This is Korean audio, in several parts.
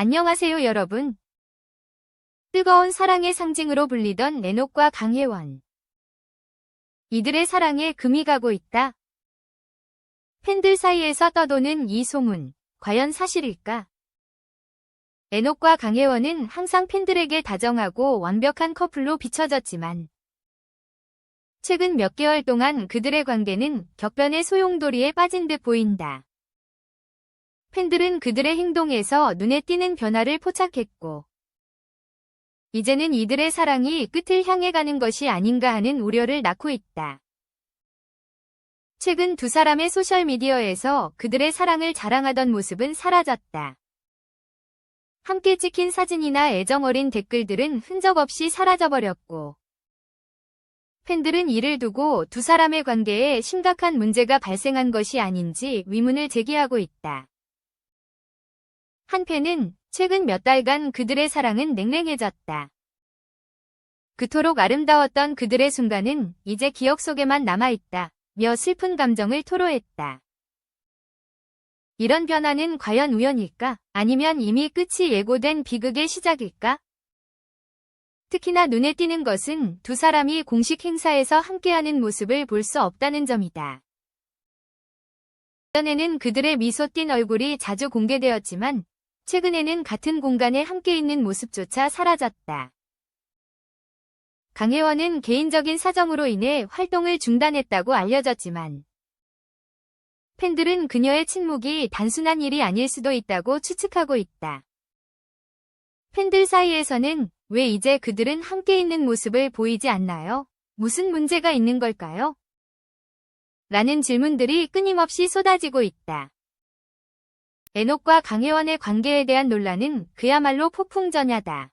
안녕하세요, 여러분. 뜨거운 사랑의 상징으로 불리던 에녹과 강혜원. 이들의 사랑에 금이 가고 있다. 팬들 사이에서 떠도는 이 소문, 과연 사실일까? 에녹과 강혜원은 항상 팬들에게 다정하고 완벽한 커플로 비춰졌지만 최근 몇 개월 동안 그들의 관계는 격변의 소용돌이에 빠진 듯 보인다. 팬들은 그들의 행동에서 눈에 띄는 변화를 포착했고 이제는 이들의 사랑이 끝을 향해 가는 것이 아닌가 하는 우려를 낳고 있다. 최근 두 사람의 소셜미디어에서 그들의 사랑을 자랑하던 모습은 사라졌다. 함께 찍힌 사진이나 애정어린 댓글들은 흔적 없이 사라져버렸고 팬들은 이를 두고 두 사람의 관계에 심각한 문제가 발생한 것이 아닌지 의문을 제기하고 있다. 한 팬은 최근 몇 달간 그들의 사랑은 냉랭해졌다. 그토록 아름다웠던 그들의 순간은 이제 기억 속에만 남아있다. 며 슬픈 감정을 토로했다. 이런 변화는 과연 우연일까? 아니면 이미 끝이 예고된 비극의 시작일까? 특히나 눈에 띄는 것은 두 사람이 공식 행사에서 함께하는 모습을 볼 수 없다는 점이다. 전에는 그들의 미소 띤 얼굴이 자주 공개되었지만 최근에는 같은 공간에 함께 있는 모습조차 사라졌다. 강혜원은 개인적인 사정으로 인해 활동을 중단했다고 알려졌지만 팬들은 그녀의 침묵이 단순한 일이 아닐 수도 있다고 추측하고 있다. 팬들 사이에서는 왜 이제 그들은 함께 있는 모습을 보이지 않나요? 무슨 문제가 있는 걸까요? 라는 질문들이 끊임없이 쏟아지고 있다. 에녹과 강혜원의 관계에 대한 논란은 그야말로 폭풍전야다.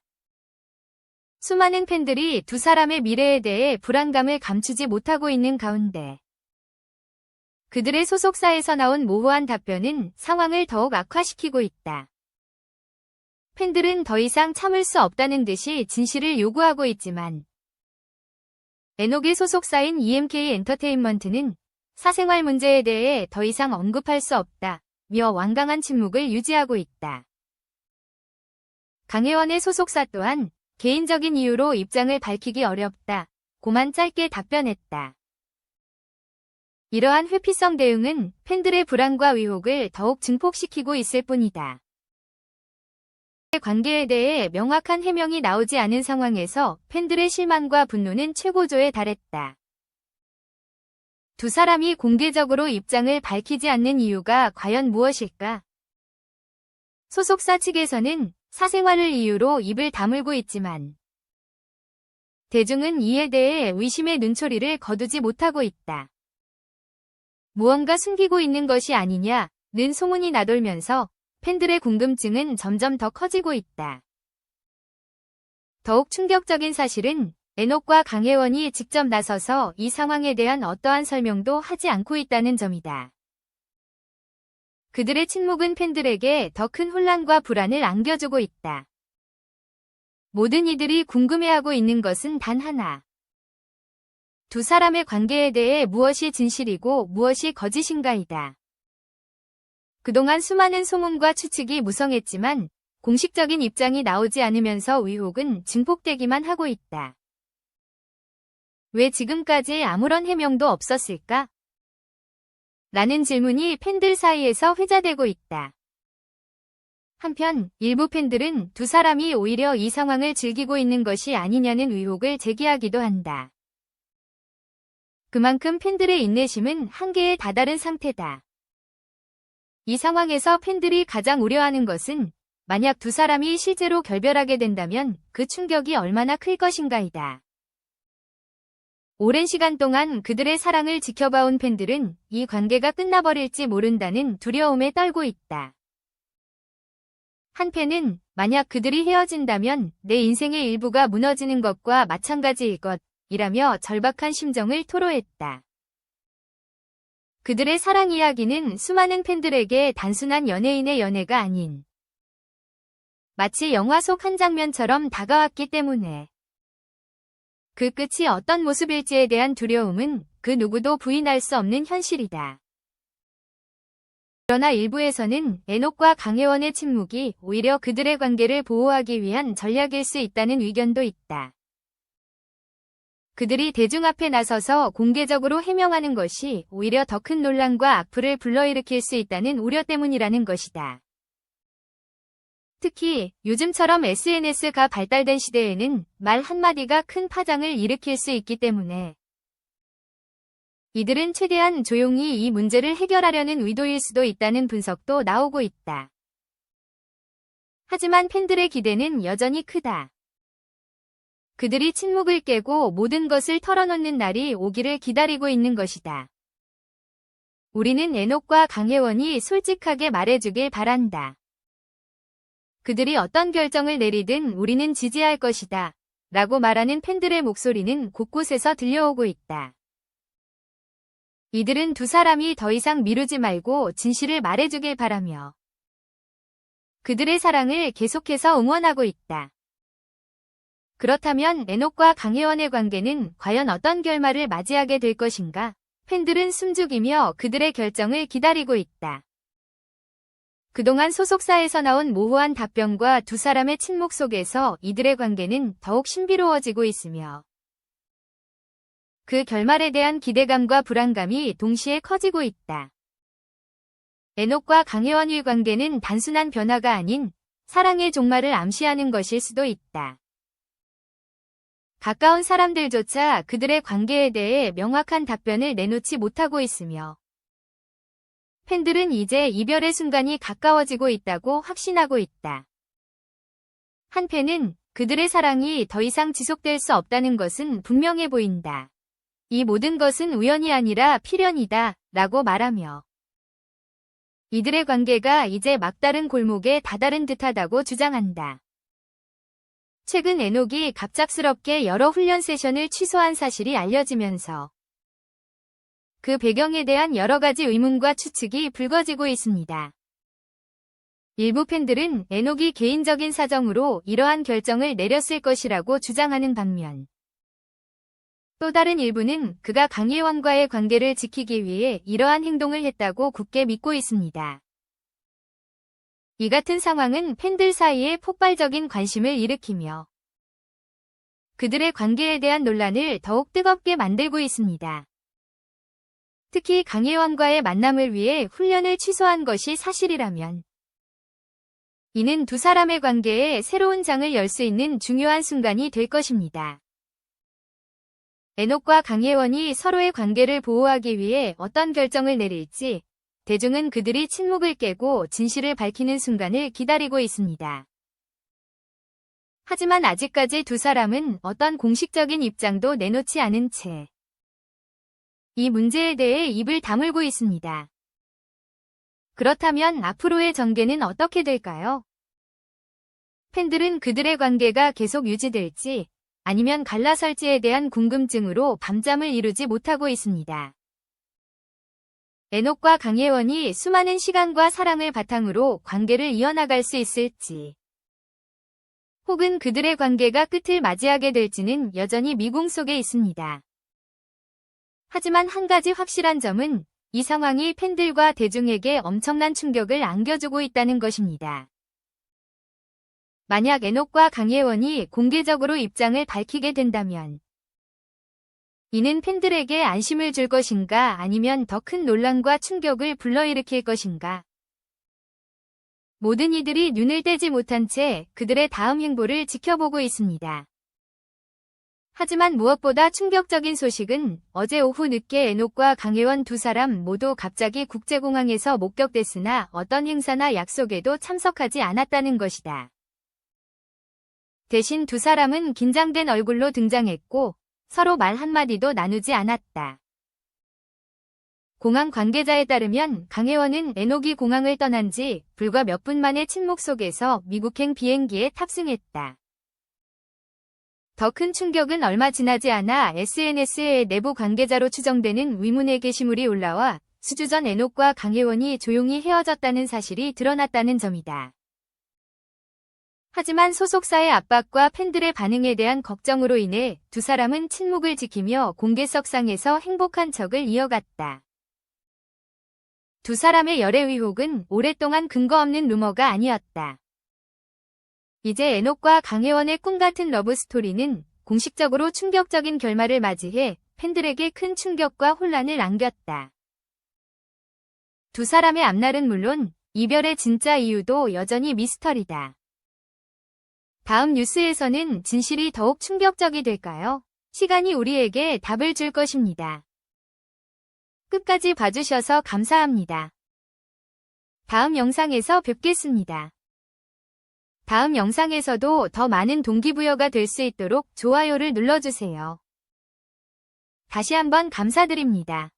수많은 팬들이 두 사람의 미래에 대해 불안감을 감추지 못하고 있는 가운데 그들의 소속사에서 나온 모호한 답변은 상황을 더욱 악화시키고 있다. 팬들은 더 이상 참을 수 없다는 듯이 진실을 요구하고 있지만 에녹의 소속사인 EMK 엔터테인먼트는 사생활 문제에 대해 더 이상 언급할 수 없다. 며 완강한 침묵을 유지하고 있다. 강혜원의 소속사 또한 개인적인 이유로 입장을 밝히기 어렵다. 고만 짧게 답변했다. 이러한 회피성 대응은 팬들의 불안과 의혹을 더욱 증폭시키고 있을 뿐이다. 관계에 대해 명확한 해명이 나오지 않은 상황에서 팬들의 실망과 분노는 최고조에 달했다. 두 사람이 공개적으로 입장을 밝히지 않는 이유가 과연 무엇일까? 소속사 측에서는 사생활을 이유로 입을 다물고 있지만 대중은 이에 대해 의심의 눈초리를 거두지 못하고 있다. 무언가 숨기고 있는 것이 아니냐는 소문이 나돌면서 팬들의 궁금증은 점점 더 커지고 있다. 더욱 충격적인 사실은 에녹과 강혜원이 직접 나서서 이 상황에 대한 어떠한 설명도 하지 않고 있다는 점이다. 그들의 침묵은 팬들에게 더 큰 혼란과 불안을 안겨주고 있다. 모든 이들이 궁금해하고 있는 것은 단 하나. 두 사람의 관계에 대해 무엇이 진실이고 무엇이 거짓인가이다. 그동안 수많은 소문과 추측이 무성했지만 공식적인 입장이 나오지 않으면서 의혹은 증폭되기만 하고 있다. 왜 지금까지 아무런 해명도 없었을까? 라는 질문이 팬들 사이에서 회자되고 있다. 한편 일부 팬들은 두 사람이 오히려 이 상황을 즐기고 있는 것이 아니냐는 의혹을 제기하기도 한다. 그만큼 팬들의 인내심은 한계에 다다른 상태다. 이 상황에서 팬들이 가장 우려하는 것은 만약 두 사람이 실제로 결별하게 된다면 그 충격이 얼마나 클 것인가이다. 오랜 시간 동안 그들의 사랑을 지켜봐온 팬들은 이 관계가 끝나버릴지 모른다는 두려움에 떨고 있다. 한 팬은 만약 그들이 헤어진다면 내 인생의 일부가 무너지는 것과 마찬가지일 것이라며 절박한 심정을 토로했다. 그들의 사랑 이야기는 수많은 팬들에게 단순한 연예인의 연애가 아닌 마치 영화 속 한 장면처럼 다가왔기 때문에 그 끝이 어떤 모습일지에 대한 두려움은 그 누구도 부인할 수 없는 현실이다. 그러나 일부에서는 에녹과 강혜원의 침묵이 오히려 그들의 관계를 보호하기 위한 전략일 수 있다는 의견도 있다. 그들이 대중 앞에 나서서 공개적으로 해명하는 것이 오히려 더 큰 논란과 악플을 불러일으킬 수 있다는 우려 때문이라는 것이다. 특히 요즘처럼 SNS가 발달된 시대에는 말 한마디가 큰 파장을 일으킬 수 있기 때문에 이들은 최대한 조용히 이 문제를 해결하려는 의도일 수도 있다는 분석도 나오고 있다. 하지만 팬들의 기대는 여전히 크다. 그들이 침묵을 깨고 모든 것을 털어놓는 날이 오기를 기다리고 있는 것이다. 우리는 에녹과 강혜원이 솔직하게 말해주길 바란다. 그들이 어떤 결정을 내리든 우리는 지지할 것이다. 라고 말하는 팬들의 목소리는 곳곳에서 들려오고 있다. 이들은 두 사람이 더 이상 미루지 말고 진실을 말해주길 바라며 그들의 사랑을 계속해서 응원하고 있다. 그렇다면 에녹과 강혜원의 관계는 과연 어떤 결말을 맞이하게 될 것인가? 팬들은 숨죽이며 그들의 결정을 기다리고 있다. 그동안 소속사에서 나온 모호한 답변과 두 사람의 침묵 속에서 이들의 관계는 더욱 신비로워지고 있으며 그 결말에 대한 기대감과 불안감이 동시에 커지고 있다. 에녹과 강혜원의 관계는 단순한 변화가 아닌 사랑의 종말을 암시하는 것일 수도 있다. 가까운 사람들조차 그들의 관계에 대해 명확한 답변을 내놓지 못하고 있으며 팬들은 이제 이별의 순간이 가까워지고 있다고 확신하고 있다. 한 팬은 그들의 사랑이 더 이상 지속될 수 없다는 것은 분명해 보인다. 이 모든 것은 우연이 아니라 필연이다 라고 말하며 이들의 관계가 이제 막다른 골목에 다다른 듯하다고 주장한다. 최근 에녹이 갑작스럽게 여러 훈련 세션을 취소한 사실이 알려지면서 그 배경에 대한 여러 가지 의문과 추측이 불거지고 있습니다. 일부 팬들은 에녹이 개인적인 사정으로 이러한 결정을 내렸을 것이라고 주장하는 반면 또 다른 일부는 그가 강혜원과의 관계를 지키기 위해 이러한 행동을 했다고 굳게 믿고 있습니다. 이 같은 상황은 팬들 사이에 폭발적인 관심을 일으키며 그들의 관계에 대한 논란을 더욱 뜨겁게 만들고 있습니다. 특히 강혜원과의 만남을 위해 훈련을 취소한 것이 사실이라면 이는 두 사람의 관계에 새로운 장을 열 수 있는 중요한 순간이 될 것입니다. 에녹과 강혜원이 서로의 관계를 보호하기 위해 어떤 결정을 내릴지 대중은 그들이 침묵을 깨고 진실을 밝히는 순간을 기다리고 있습니다. 하지만 아직까지 두 사람은 어떤 공식적인 입장도 내놓지 않은 채 이 문제에 대해 입을 다물고 있습니다. 그렇다면 앞으로의 전개는 어떻게 될까요? 팬들은 그들의 관계가 계속 유지될지 아니면 갈라설지에 대한 궁금증으로 밤잠을 이루지 못하고 있습니다. 에녹과 강혜원이 수많은 시간과 사랑을 바탕으로 관계를 이어나갈 수 있을지 혹은 그들의 관계가 끝을 맞이하게 될지는 여전히 미궁 속에 있습니다. 하지만 한 가지 확실한 점은 이 상황이 팬들과 대중에게 엄청난 충격을 안겨주고 있다는 것입니다. 만약 에녹과 강혜원이 공개적으로 입장을 밝히게 된다면 이는 팬들에게 안심을 줄 것인가 아니면 더 큰 논란과 충격을 불러일으킬 것인가. 모든 이들이 눈을 떼지 못한 채 그들의 다음 행보를 지켜보고 있습니다. 하지만 무엇보다 충격적인 소식은 어제 오후 늦게 에녹과 강혜원 두 사람 모두 갑자기 국제공항에서 목격됐으나 어떤 행사나 약속에도 참석하지 않았다는 것이다. 대신 두 사람은 긴장된 얼굴로 등장했고 서로 말 한마디도 나누지 않았다. 공항 관계자에 따르면 강혜원은 에녹이 공항을 떠난 지 불과 몇 분 만에 침묵 속에서 미국행 비행기에 탑승했다. 더 큰 충격은 얼마 지나지 않아 SNS의 내부 관계자로 추정되는 위문의 게시물이 올라와 수주 전 에녹과 강혜원이 조용히 헤어졌다는 사실이 드러났다는 점이다. 하지만 소속사의 압박과 팬들의 반응에 대한 걱정으로 인해 두 사람은 침묵을 지키며 공개석상에서 행복한 척을 이어갔다. 두 사람의 열애 의혹은 오랫동안 근거 없는 루머가 아니었다. 이제 에녹과 강혜원의 꿈같은 러브스토리는 공식적으로 충격적인 결말을 맞이해 팬들에게 큰 충격과 혼란을 안겼다. 두 사람의 앞날은 물론 이별의 진짜 이유도 여전히 미스터리다. 다음 뉴스에서는 진실이 더욱 충격적이 될까요? 시간이 우리에게 답을 줄 것입니다. 끝까지 봐주셔서 감사합니다. 다음 영상에서 뵙겠습니다. 다음 영상에서도 더 많은 동기부여가 될 수 있도록 좋아요를 눌러주세요. 다시 한번 감사드립니다.